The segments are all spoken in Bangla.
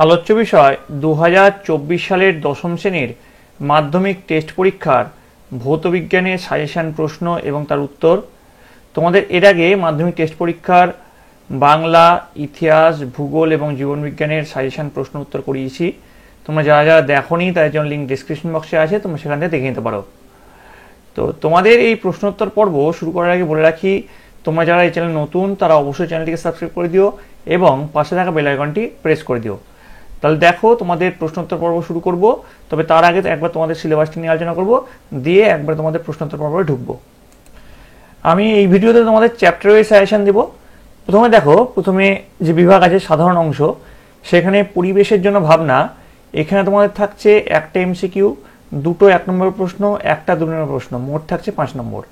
আলোচ্য বিষয় 2024 সালের দশম শ্রেণীর মাধ্যমিক টেস্ট পরীক্ষার ভৌতবিজ্ঞানের সাজেশন প্রশ্ন এবং তার উত্তর। তোমাদের এর আগে মাধ্যমিক টেস্ট পরীক্ষার বাংলা, ইতিহাস, ভূগোল এবং জীবনবিজ্ঞানের সাজেশন প্রশ্ন উত্তর করিয়েছি। তোমরা যারা যারা দেখোনি তাদের জন্য লিঙ্ক ডিসক্রিপশন বক্সে আছে, তোমরা সেখান থেকে দেখে নিতে পারো। তো তোমাদের এই প্রশ্নোত্তর পর্ব শুরু করার আগে বলে রাখি, তোমরা যারা এই চ্যানেল নতুন তারা অবশ্যই চ্যানেলটিকে সাবস্ক্রাইব করে দিও এবং পাশে থাকা বেল আইকনটি প্রেস করে দিও। তাহলে দেখো তোমাদের প্রশ্নোত্তর পর্ব শুরু করব। তবে তার আগে একবার তোমাদের সিলেবাসটি নিয়ে আলোচনা করব, দিয়ে একবার তোমাদের প্রশ্নোত্তর পর্বে ঢুকবো। আমি এই ভিডিওতে তোমাদের চ্যাপ্টার ওয়াইজ সাজেশন দেব। প্রথমে দেখো, প্রথমে যে বিভাগ আছে সাধারণ অংশ, সেখানে পরিবেশের জন্য ভাবনা, এখানে তোমাদের থাকছে একটা এমসিকিউ, দুটো 1 নম্বর প্রশ্ন, একটা 2 নম্বর প্রশ্ন, মোট থাকছে 5 নম্বর।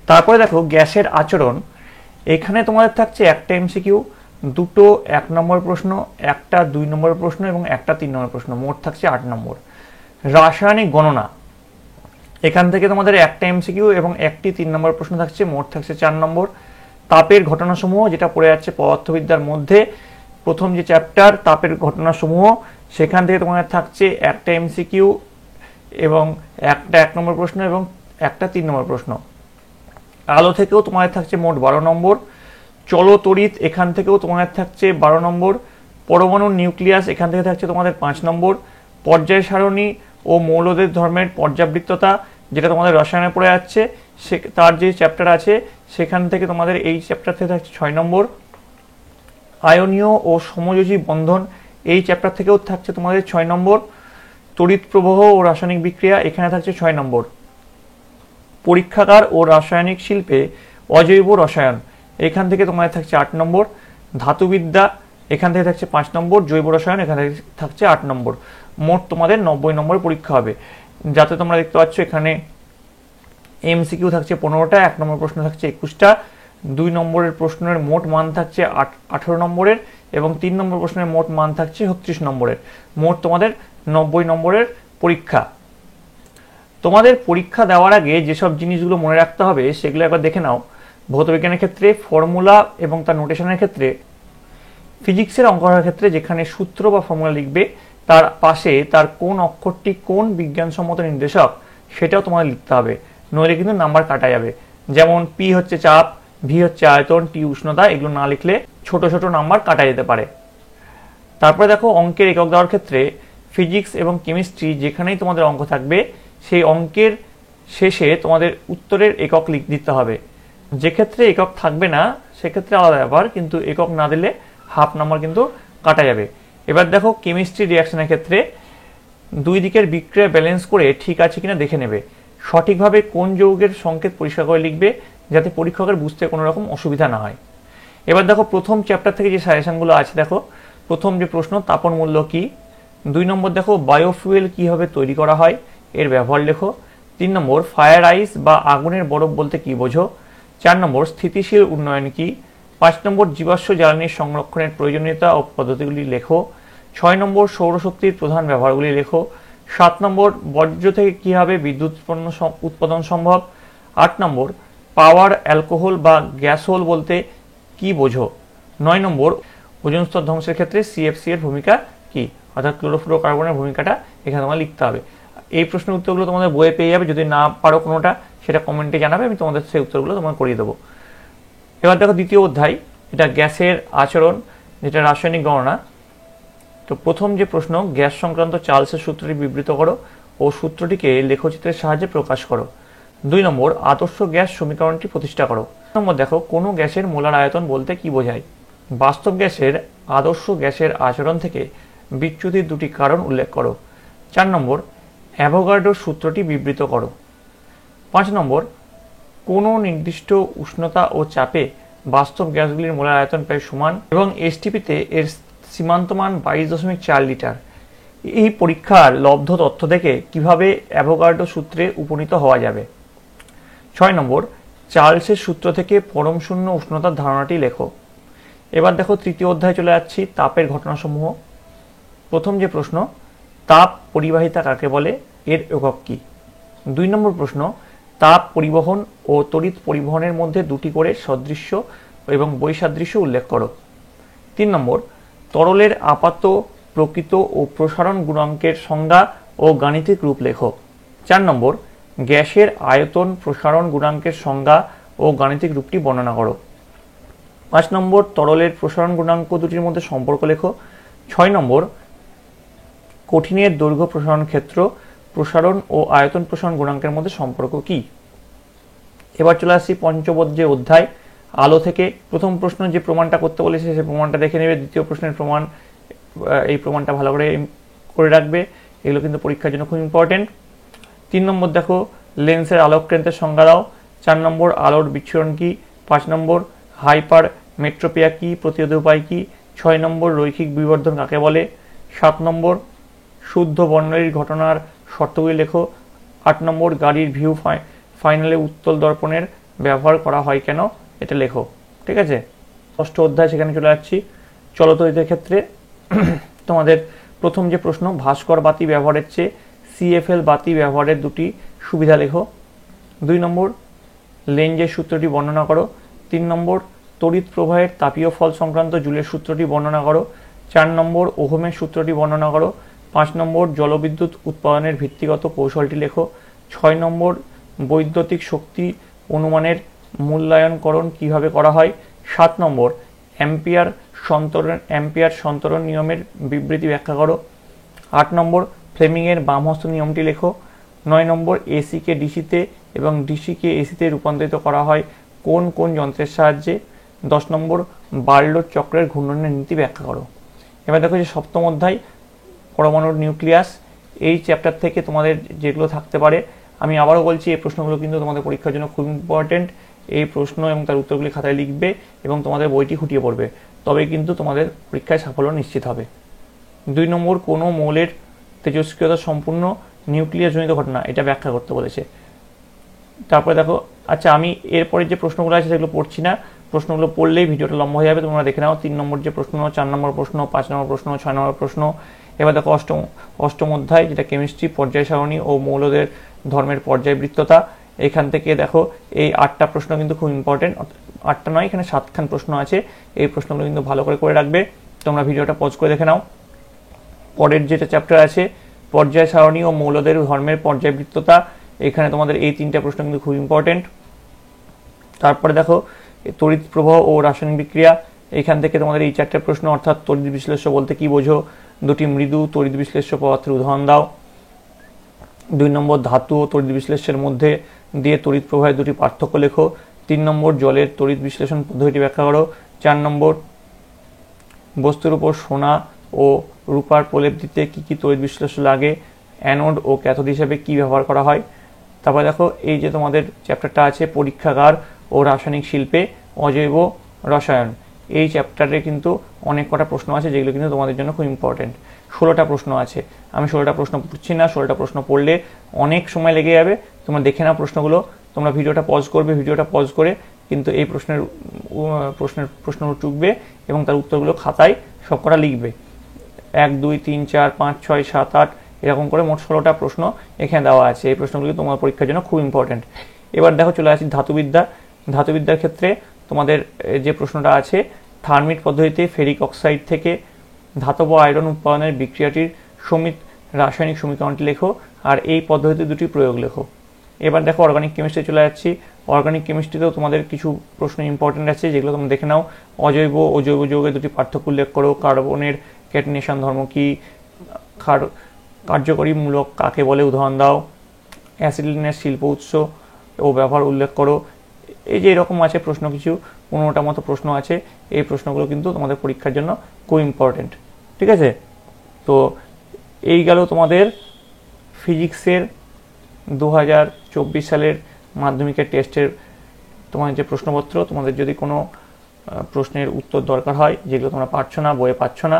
তারপরে দেখো গ্যাসের আচরণ, এখানে তোমাদের থাকছে একটা এমসিকিউ, দুটো 1 নম্বর প্রশ্ন, একটা 2 নম্বর প্রশ্ন এবং একটা 3 নম্বর প্রশ্ন, মোট থাকছে 8 নম্বর। রাসায়নিক গণনা, এখান থেকে তোমাদের একটা এমসিকিউ এবং একটি 3 নম্বর প্রশ্ন থাকছে, মোট থাকছে 4 নম্বর। তাপের ঘটনাসমূহ, যেটা পড়ে যাচ্ছে পদার্থবিদ্যার মধ্যে প্রথম যে চ্যাপ্টার তাপের ঘটনাসমূহ, সেখান থেকে তোমাদের থাকছে একটা এমসিকিউ এবং একটা 1 নম্বর প্রশ্ন এবং একটা 3 নম্বর প্রশ্ন। আলো থেকেও তোমাদের থাকছে মোট 12 নম্বর। চলতড়িৎ, এখান থেকেও তোমাদের থাকছে 12 নম্বর। পরমাণু নিউক্লিয়াস, এখান থেকে থাকছে তোমাদের 5 নম্বর। পর্যায় সারণী ও মৌলদের ধর্মের পর্যাবৃত্ততা, যেটা তোমাদের রসায়নে পড়ে যাচ্ছে, সে তার যে চ্যাপ্টার আছে সেখান থেকে তোমাদের এই চ্যাপ্টার থেকে থাকছে 6 নম্বর। আয়নীয় ও সমযোজী বন্ধন, এই চ্যাপ্টার থেকেও থাকছে তোমাদের 6 নম্বর। তড়িৎ প্রবাহ ও রাসায়নিক বিক্রিয়া, এখানে থাকছে 6 নম্বর। পরীক্ষাগার ও রাসায়নিক শিল্পে অজৈব রসায়ন, এখান থেকে তোমাদের থাকছে 8 নম্বর। ধাতুবিদ্যা, এখান থেকে থাকছে 5 নম্বর। জৈব রসায়ন, এখান থেকে থাকছে 8 নম্বর। মোট তোমাদের 90 নম্বরের পরীক্ষা হবে। যাতে তোমরা দেখতে পাচ্ছ এখানে এমসিকিউ থাকছে 15টা, 1 নম্বর প্রশ্ন থাকছে 21টা, 2 নম্বরের প্রশ্নের মোট মান থাকছে 18 নম্বরের এবং 3 নম্বর প্রশ্নের মোট মান থাকছে 36 নম্বরের। মোট তোমাদের 90 নম্বরের পরীক্ষা। তোমাদের পরীক্ষা দেওয়ার আগে যেসব জিনিসগুলো মনে রাখতে হবে সেগুলো একবার দেখে নাও। ভৌতবিজ্ঞানের ক্ষেত্রে ফর্মুলা এবং তার নোটেশনের ক্ষেত্রে, ফিজিক্সের অঙ্ক করার ক্ষেত্রে যেখানে সূত্র বা ফর্মুলা লিখবে তার পাশে তার কোন অক্ষরটি কোন বিজ্ঞানসম্মত নির্দেশক সেটাও তোমাদের লিখতে হবে, নইলে কিন্তু নাম্বার কাটা যাবে। যেমন পি হচ্ছে চাপ, ভি হচ্ছে আয়তন, টি উষ্ণতা, এগুলো না লিখলে ছোট ছোট নাম্বার কাটা যেতে পারে। তারপরে দেখো অঙ্কের একক দেওয়ার ক্ষেত্রে ফিজিক্স এবং কেমিস্ট্রি যেখানেই তোমাদের অঙ্ক থাকবে সেই অঙ্কের শেষে তোমাদের উত্তরের একক দিতে হবে। যে ক্ষেত্রে একক থাকবে না সেক্ষেত্রে আলাদা ব্যাপার, কিন্তু একক না দিলে হাফ নাম্বার কিন্তু কাটা যাবে। এবার দেখো কেমিস্ট্রি রিয়াকশনের ক্ষেত্রে দুই দিকের বিক্রিয়া ব্যালেন্স করে ঠিক আছে কিনা দেখে নেবে। সঠিকভাবে কোন যৌগের সংকেত পরিষ্কার করে লিখবে যাতে পরীক্ষকের বুঝতে কোনো রকম অসুবিধা না হয়। এবার দেখো প্রথম চ্যাপ্টার থেকে যে সাজেশনগুলো আছে, দেখো প্রথম যে প্রশ্ন তাপন মূল্য কি। 2 নম্বর দেখো বায়োফুয়েল কিভাবে তৈরি করা হয়, এর ব্যবহার লেখো। 3 নম্বর ফায়ার আইস বা আগুনের বরফ বলতে কি বোঝো। 4 নম্বর স্থিতিশীল উন্নয়ন কি। 5 নম্বর জীবাশ্ম জ্বালানির সংরক্ষণের প্রয়োজনীয়তা ও পদ্ধতিগুলি লেখো। 6 নম্বর সৌরশক্তির প্রধান ব্যবহারগুলি লেখো। 7 নম্বর বর্জ্য থেকে কিভাবে বিদ্যুৎ উৎপাদন সম্ভব। 8 নম্বর পাওয়ার অ্যালকোহল বা গ্যাসোল বলতে কি বোঝো। 9 নম্বর ওজোন স্তর ধ্বংসের ক্ষেত্রে সিএফসি এর ভূমিকা কি, অর্থাৎ ক্লোরোফ্লোরোকার্বনের ভূমিকাটা এখানে তোমার লিখতে হবে। এই প্রশ্নের উত্তরগুলো তোমাদের বইয়ে পেয়ে যাবে, যদি না পারো কোনোটা সেটা কমেন্টে জানাবে, আমি তোমাদের সেই উত্তরগুলো তোমার করিয়ে দেবো। এবার দেখো দ্বিতীয় অধ্যায়, এটা গ্যাসের আচরণ, যেটা রাসায়নিক গণনা। তো প্রথম যে প্রশ্ন, গ্যাস সংক্রান্ত চার্লসের সূত্রটি বিবৃত করো ও সূত্রটিকে লেখচিত্রের সাহায্যে প্রকাশ করো। 2 নম্বর আদর্শ গ্যাস সমীকরণটি প্রতিষ্ঠা করো। 3 নম্বর দেখো কোনো গ্যাসের মোলার আয়তন বলতে কি বোঝায়। বাস্তব গ্যাসের আদর্শ গ্যাসের আচরণ থেকে বিচ্যুতির 2টি কারণ উল্লেখ করো। 4 নম্বর অ্যাভোগাড্রোর সূত্রটি বিবৃত করো। 5 নম্বর কোনো নির্দিষ্ট উষ্ণতা ও চাপে বাস্তব গ্যাসগুলির মোলার আয়তন প্রায় সমান এবং এসটিপিতে এর সীমান্ত মান 22.4 লিটার। এই পরীক্ষার লব্ধ তথ্য থেকে কিভাবে অ্যাভোগাড্রো সূত্রে উপনীত হওয়া যাবে। 6 নম্বর চার্লসের সূত্র থেকে পরম শূন্য উষ্ণতার ধারণাটি লেখো। এবার দেখো তৃতীয় অধ্যায় চলে যাচ্ছি, তাপের ঘটনাসমূহ। প্রথম যে প্রশ্ন, তাপ পরিবাহিতা কাকে বলে, এর একক কি। 2 নম্বর প্রশ্ন, তাপ পরিবহন ও তড়িৎ পরিবহনের মধ্যে 2টি করে সদৃশ্য এবং বৈসাদৃশ্য উল্লেখ করো। 3 নম্বর তরলের আপাত প্রকৃত ও প্রসারণ গুণাঙ্কের সংজ্ঞা ও গাণিতিক রূপ লেখো। 4 নম্বর, গ্যাসের আয়তন প্রসারণ গুণাঙ্কের সংজ্ঞা ও গাণিতিক রূপটি বর্ণনা করো। 5 নম্বর, তরলের প্রসারণ গুণাঙ্ক দুটির মধ্যে সম্পর্ক লেখো। 6 নম্বর, কঠিনের দৈর্ঘ্য প্রসারণ ক্ষেত্র প্রসারণ ও আয়তন প্রসারণ গুণাঙ্কের মধ্যে সম্পর্ক কি। এবার চলে আসছি পঞ্চম যে অধ্যায় আলো থেকে। প্রথম প্রশ্ন যে প্রমাণটা করতে বলেছে সেই প্রমাণটা দেখে নেবে। দ্বিতীয় প্রশ্নের প্রমাণ, এই প্রমাণটা ভালো করে রাখবে, এগুলো কিন্তু পরীক্ষার জন্য খুব ইম্পর্টেন্ট। 3 নম্বর দেখো, লেন্সের আলোক কেন্দ্রের সংজ্ঞা দাও। 4 নম্বর, আলোর বিচ্ছুরণ কি। 5 নম্বর, হাইপার মেট্রোপিয়া কি, প্রতিরোধ উপায় কি। 6 নম্বর, রৈখিক বিবর্ধন কাকে বলে। 7 নম্বর, শুদ্ধ বর্ণালীর ঘটনার শর্তগুলি লেখো। 8 নম্বর, গাড়ির ভিউ ফাইনালে উত্তল দর্পণের ব্যবহার করা হয় কেন, এটা লেখো। ঠিক আছে, ষষ্ঠ অধ্যায়, সেখানে চলে যাচ্ছি। চলতরিতের ক্ষেত্রে তোমাদের প্রথম যে প্রশ্ন, ভাস্কর বাতি ব্যবহারের চেয়ে সিএফএল বাতি ব্যবহারের দুটি সুবিধা লেখো। 2 নম্বর, লেঞ্জের সূত্রটি বর্ণনা করো। 3 নম্বর, তড়িৎ প্রবাহের তাপীয় ফল সংক্রান্ত জুলের সূত্রটি বর্ণনা করো। 4 নম্বর, ওহমের সূত্রটি বর্ণনা করো। 5 নম্বর, জলবিদ্যুৎ উৎপাদনের ভিত্তিগত কৌশলটি লেখো। 6 নম্বর, বৈদ্যুতিক শক্তি অনুমানের মূল্যায়নকরণ কিভাবে করা হয়। 7 নম্বর, অ্যাম্পিয়ার সন্তরণ নিয়মের বিবৃতি ব্যাখ্যা করো। 8 নম্বর, ফ্লেমিংয়ের বামহস্ত নিয়মটি লেখো। 9 নম্বর, এসিকে ডিসিতে এবং ডিসিকে এসিতে রূপান্তরিত করা হয় কোন কোন যন্ত্রের সাহায্যে। 10 নম্বর, বার্লোর চক্রের ঘূর্ণনের নীতি ব্যাখ্যা করো। এবার দেখো যে সপ্তম অধ্যায় পরমাণুর নিউক্লিয়াস, এই চ্যাপ্টার থেকে তোমাদের যেগুলো থাকতে পারে, আমি আবারও বলছি এই প্রশ্নগুলো কিন্তু তোমাদের পরীক্ষার জন্য খুব ইম্পর্টেন্ট। এই প্রশ্ন এবং তার উত্তরগুলি খাতায় লিখবে এবং তোমাদের বইটি খুঁটিয়ে পড়বে, তবে কিন্তু তোমাদের পরীক্ষায় সাফল্য নিশ্চিত হবে। 2 নম্বর, কোনো মৌলের তেজস্ক্রিয়তা সম্পূর্ণ নিউক্লিয়াসজনিত ঘটনা, এটা ব্যাখ্যা করতে বলেছে। তারপরে দেখো, আচ্ছা আমি এরপরে যে প্রশ্নগুলো আছে সেগুলো পড়ছি না, প্রশ্নগুলো পড়লেই ভিডিওটা লম্বা হয়ে যাবে, তোমরা দেখে নাও। 3 নম্বর যে প্রশ্ন, 4 নম্বর প্রশ্ন, 5 নম্বর প্রশ্ন, 6 নম্বর প্রশ্ন। এবার দেখো অষ্টম অধ্যায়, যেটা কেমিস্ট্রি, পর্যায় সারণী ও মৌলদের ধর্মের পর্যায়বৃত্ততা। এখান থেকে দেখো এই 8টা প্রশ্ন কিন্তু খুব ইম্পর্টেন্ট, 8টা নয়, এখানে 7খান প্রশ্ন আছে। এই প্রশ্নগুলো কিন্তু ভালো করে রাখবে, তোমরা ভিডিওটা পজ করে দেখে নাও। পরের যেটা চ্যাপ্টার আছে, পর্যায় সারণী ও মৌলদের ধর্মের পর্যায়বৃত্ততা, এখানে তোমাদের এই 3টা প্রশ্ন কিন্তু খুব ইম্পর্টেন্ট। তারপরে দেখো তড়িৎ প্রবাহ ও রাসায়নিক বিক্রিয়া, এখান থেকে তোমাদের এই 4টে প্রশ্ন, অর্থাৎ তড়িৎ বিশ্লেষ্য বলতে কি বোঝো, দুটি মৃদু তড়িৎ বিশ্লেষ্য পদার্থের উদাহরণ দাও। 2 নম্বর, ধাতু ও তড়িৎ বিশ্লেষ্যের মধ্যে দিয়ে তড়িৎ প্রবাহের দুটি পার্থক্য লেখো। 3 নম্বর, জলের তড়িৎ বিশ্লেষণ পদ্ধতিটি ব্যাখ্যা করো। 4 নম্বর, বস্তুর উপর সোনা ও রূপার প্রলেপ দিতে কি কি তড়িৎ বিশ্লেষ্য লাগে, অ্যানোড ও ক্যাথোড হিসেবে কি ব্যবহার করা হয়। তারপরে দেখো এই যে তোমাদের চ্যাপ্টারটা আছে, পরীক্ষাগার ও রাসায়নিক শিল্পে অজৈব রসায়ন, এই চ্যাপ্টারে কিন্তু অনেক কটা প্রশ্ন আছে যেগুলো কিন্তু তোমাদের জন্য খুব ইম্পর্টেন্ট। 16টা প্রশ্ন আছে, আমি 16টা প্রশ্ন পড়ছি না, 16টা প্রশ্ন পড়লে অনেক সময় লেগে যাবে। তোমরা দেখে নাও প্রশ্নগুলো, তোমরা ভিডিওটা পজ করবে, ভিডিওটা পজ করে কিন্তু এই প্রশ্নের টুকবে এবং তার উত্তরগুলো খাতায় সবকটা লিখবে। 1 2 3 4 5 6 7 8 এরকম করে মোট 16টা প্রশ্ন এখানে দেওয়া আছে। এই প্রশ্নগুলো তোমার পরীক্ষার জন্য খুব ইম্পর্টেন্ট। এবার দেখো চলে আসি ধাতুবিদ্যার ক্ষেত্রে তোমাদের যে প্রশ্নটা আছে, থার্মিট পদ্ধতিতে ফেরিক অক্সাইড থেকে ধাতব আয়রন উৎপাদনের বিক্রিয়াটির রাসায়নিক সমীকরণটি লেখো, আর এই পদ্ধতিতে দুটি প্রয়োগ লেখো। এবার দেখো অর্গানিক কেমিস্ট্রি চলে যাচ্ছি। অর্গানিক কেমিস্ট্রিতেও তোমাদের কিছু প্রশ্ন ইম্পর্টেন্ট আছে যেগুলো তোমরা দেখে নাও। অজৈব ও জৈব যৌগের দুটি পার্থক্য উল্লেখ করো, কার্বনের ক্যাটিনেশন ধর্ম কি, কার্যকরী মূলক কাকে বলে উদাহরণ দাও, অ্যাসিডিনের শিল্প উৎস ও ব্যবহার উল্লেখ করো। এই যে এরকম আছে প্রশ্ন, কিছু 15টা মতো প্রশ্ন আছে। এই প্রশ্নগুলো কিন্তু তোমাদের পরীক্ষার জন্য খুব ইম্পর্টেন্ট। ঠিক আছে, তো এই গেল তোমাদের ফিজিক্সের 2024 সালের মাধ্যমিকের টেস্টের তোমাদের যে প্রশ্নপত্র। তোমাদের যদি কোনো প্রশ্নের উত্তর দরকার হয়, যেগুলো তোমরা পারছো না, বইয়ে পাচ্ছ না,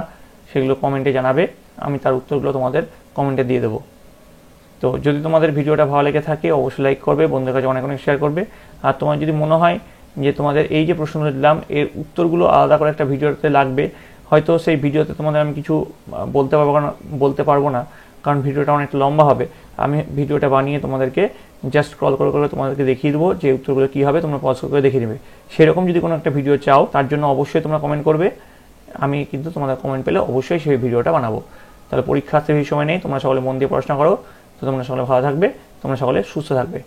সেগুলো কমেন্টে জানাবে, আমি তার উত্তরগুলো তোমাদের কমেন্টে দিয়ে দেবো। তো যদি তোমাদের ভিডিওটা ভালো লেগে থাকে অবশ্যই লাইক করবে, বন্ধুদের কাছে অনেক শেয়ার করবে। আর তোমার যদি মনে হয় যে তোমাদের এই যে প্রশ্নগুলো দিলাম এর উত্তরগুলো আলাদা করে একটা ভিডিওতে লাগবে, হয়তো সেই ভিডিওতে তোমাদের আমি কিছু বলতে পারবো না, কারণ ভিডিওটা অনেক লম্বা হবে। আমি ভিডিওটা বানিয়ে তোমাদেরকে জাস্ট স্ক্রল করে তোমাদেরকে দেখিয়ে দেবো যে উত্তরগুলো কী হবে, তোমরা পজ করে দেখে নেবে। সেরকম যদি কোনো একটা ভিডিও চাও, তার জন্য অবশ্যই তোমরা কমেন্ট করবে আমি কিন্তু তোমাদের কমেন্ট পেলে অবশ্যই সেই ভিডিওটা বানাবো। তাহলে পরীক্ষা আসতে বেশি সময় নেই, তোমরা সকলে মন দিয়ে পড়াশোনা করো। তো তোমরা সকলে ভালো থাকবে, তোমরা সকলে সুস্থ থাকবে।